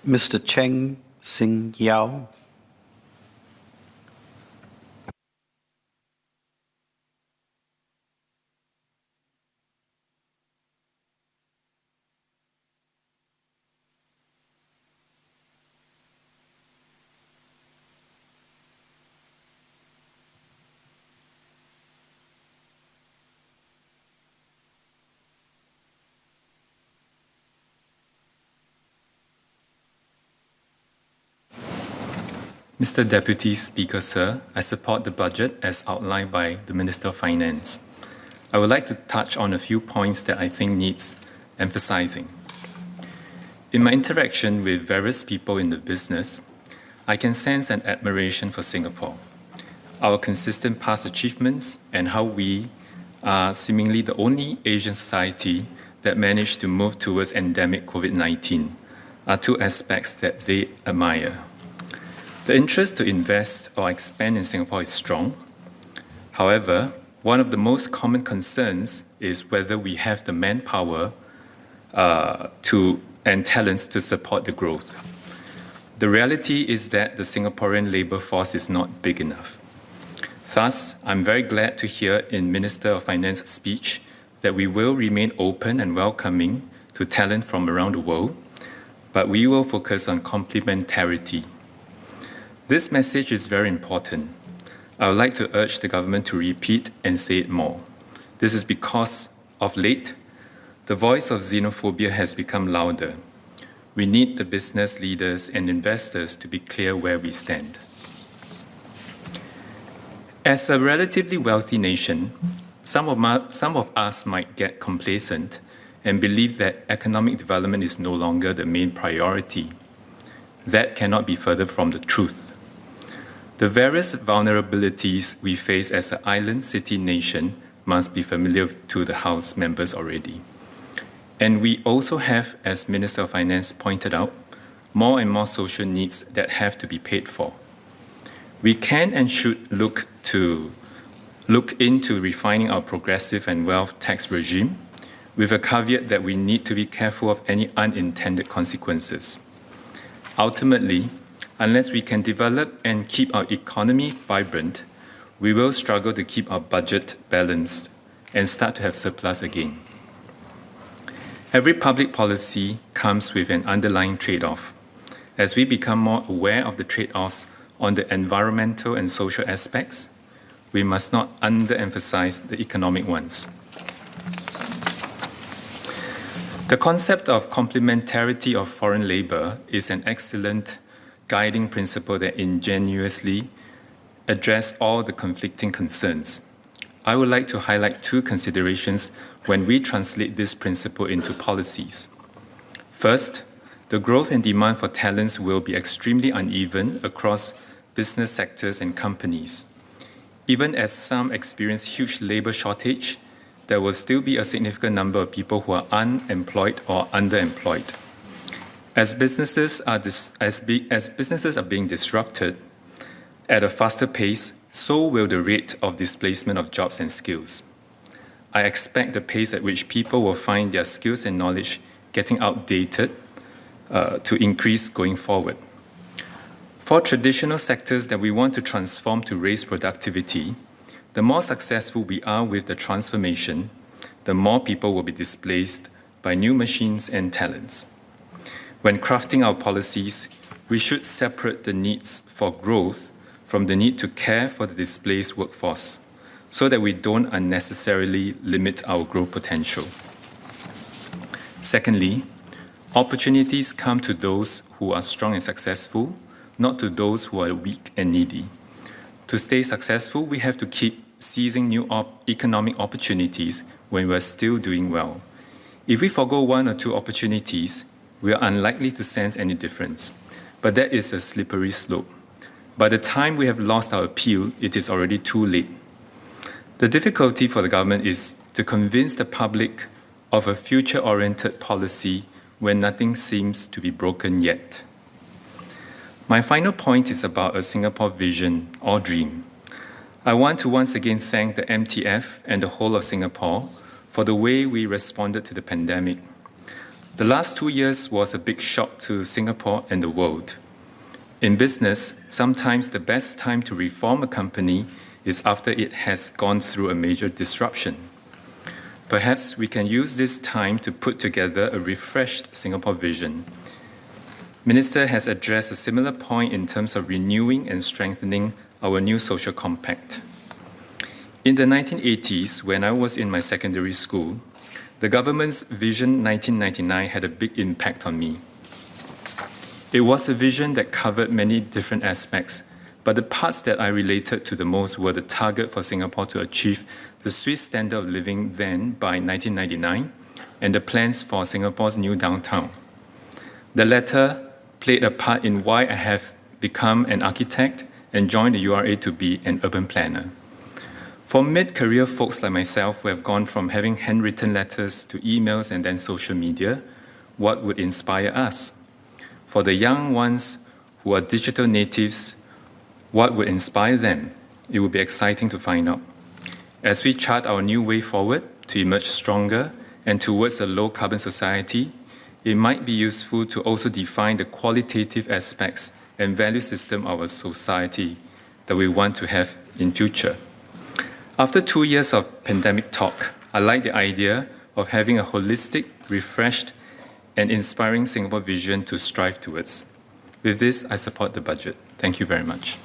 Mr. Cheng Hsing Yao. Mr. Deputy Speaker, Sir, I support the budget as outlined by the Minister of Finance. I would like to touch on a few points that I think needs emphasizing. In my interaction with various people in the business, I can sense an admiration for Singapore, our consistent past achievements, and how we are seemingly the only Asian society that managed to move towards endemic COVID-19 are two aspects that they admire. The interest to invest or expand in Singapore is strong. However, one of the most common concerns is whether we have the manpower and talents to support the growth. The reality is that the Singaporean labour force is not big enough. Thus, I'm very glad to hear in Minister of Finance's speech that we will remain open and welcoming to talent from around the world, but we will focus on complementarity. This message is very important. I would like to urge the government to repeat and say it more. This is because, of late, the voice of xenophobia has become louder. We need the business leaders and investors to be clear where we stand. As a relatively wealthy nation, some of us might get complacent and believe that economic development is no longer the main priority. That cannot be further from the truth. The various vulnerabilities we face as an island city nation must be familiar to the House members already. And we also have, as Minister of Finance pointed out, more and more social needs that have to be paid for. We can and should look into refining our progressive and wealth tax regime, with a caveat that we need to be careful of any unintended consequences. Ultimately, unless we can develop and keep our economy vibrant, we will struggle to keep our budget balanced and start to have surplus again. Every public policy comes with an underlying trade-off. As we become more aware of the trade-offs on the environmental and social aspects, we must not underemphasize the economic ones. The concept of complementarity of foreign labour is an excellent guiding principle that ingenuously addresses all the conflicting concerns. I would like to highlight two considerations when we translate this principle into policies. First, the growth and demand for talents will be extremely uneven across business sectors and companies. Even as some experience huge labour shortage, there will still be a significant number of people who are unemployed or underemployed. As businesses are being disrupted at a faster pace, so will the rate of displacement of jobs and skills. I expect the pace at which people will find their skills and knowledge getting outdated to increase going forward. For traditional sectors that we want to transform to raise productivity, the more successful we are with the transformation, the more people will be displaced by new machines and talents. When crafting our policies, we should separate the needs for growth from the need to care for the displaced workforce, so that we don't unnecessarily limit our growth potential. Secondly, opportunities come to those who are strong and successful, not to those who are weak and needy. To stay successful, we have to keep seizing new economic opportunities when we are still doing well. If we forgo one or two opportunities, we are unlikely to sense any difference. But that is a slippery slope. By the time we have lost our appeal, it is already too late. The difficulty for the government is to convince the public of a future-oriented policy when nothing seems to be broken yet. My final point is about a Singapore vision or dream. I want to once again thank the MTF and the whole of Singapore for the way we responded to the pandemic. The last 2 years was a big shock to Singapore and the world. In business, sometimes the best time to reform a company is after it has gone through a major disruption. Perhaps we can use this time to put together a refreshed Singapore vision. Minister has addressed a similar point in terms of renewing and strengthening our new social compact. In the 1980s, when I was in my secondary school, the government's Vision 1999 had a big impact on me. It was a vision that covered many different aspects, but the parts that I related to the most were the target for Singapore to achieve the Swiss standard of living then by 1999 and the plans for Singapore's new downtown. The latter played a part in why I have become an architect and joined the URA to be an urban planner. For mid-career folks like myself who have gone from having handwritten letters to emails and then social media, what would inspire us? For the young ones who are digital natives, what would inspire them? It would be exciting to find out. As we chart our new way forward to emerge stronger and towards a low-carbon society, it might be useful to also define the qualitative aspects and value system of our society that we want to have in future. After 2 years of pandemic talk, I like the idea of having a holistic, refreshed, and inspiring Singapore vision to strive towards. With this, I support the budget. Thank you very much.